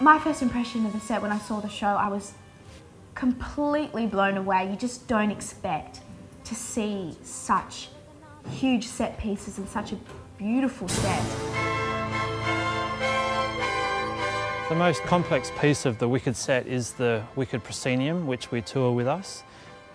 My first impression of the set when I saw the show, I was completely blown away. You just don't expect to see such huge set pieces and such a beautiful set. The most complex piece of the Wicked set is the Wicked Proscenium, which we tour with us.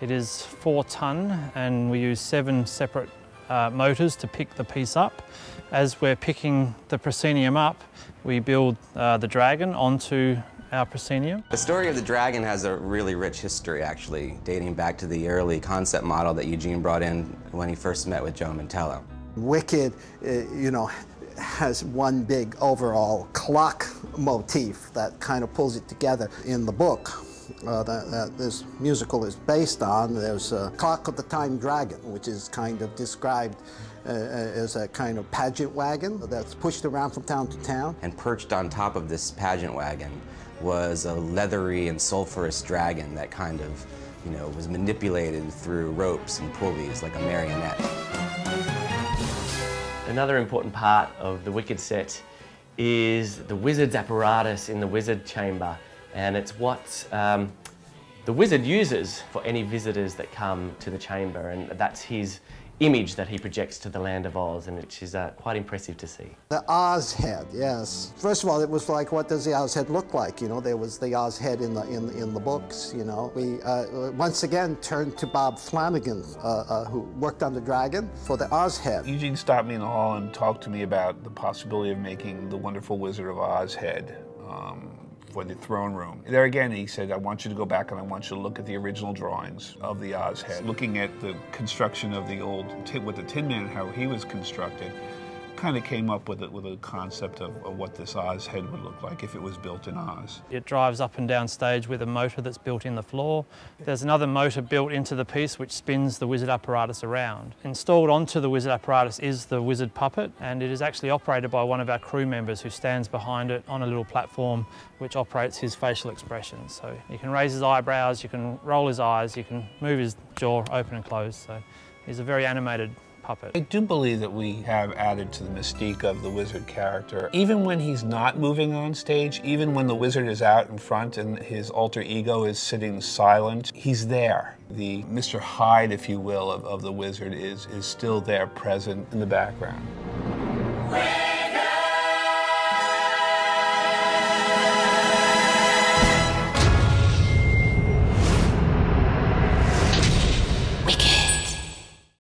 It is 4 tonne and we use 7 separate motors to pick the piece up. As we're picking the proscenium up, we build the dragon onto our proscenium. The story of the dragon has a really rich history, actually, dating back to the early concept model that Eugene brought in when he first met with Joe Mantello. Wicked, you know, has one big overall clock motif that kind of pulls it together. In the book that this musical is based on, there's a Clock of the Time Dragon, which is kind of described as a kind of pageant wagon that's pushed around from town to town. And perched on top of this pageant wagon was a leathery and sulfurous dragon that kind of, you know, was manipulated through ropes and pulleys like a marionette. Another important part of the Wicked set is the Wizards Apparatus in the Wizard Chamber, and it's what the Wizard uses for any visitors that come to the chamber, and that's his image that he projects to the land of Oz, and which is quite impressive to see. The Oz head, yes. First of all, it was like, what does the Oz head look like? You know, there was the Oz head in the books. You know, we once again turned to Bob Flanagan, who worked on the dragon, for the Oz head. Eugene stopped me in the hall and talked to me about the possibility of making the Wonderful Wizard of Oz head for the throne room. There again, he said, I want you to go back and I want you to look at the original drawings of the Oz head. Looking at the construction of the old, with the Tin Man, how he was constructed, kind of came up with a concept of what this Oz head would look like if it was built in Oz. It drives up and down stage with a motor that's built in the floor. There's another motor built into the piece which spins the Wizard Apparatus around. Installed onto the Wizard Apparatus is the Wizard puppet, and it is actually operated by one of our crew members who stands behind it on a little platform which operates his facial expressions. So you can raise his eyebrows, you can roll his eyes, you can move his jaw open and closed. So he's a very animated puppet. I do believe that we have added to the mystique of the wizard character. Even when he's not moving on stage, even when the wizard is out in front and his alter ego is sitting silent, he's there. The Mr. Hyde, if you will, of the wizard is still there, present in the background.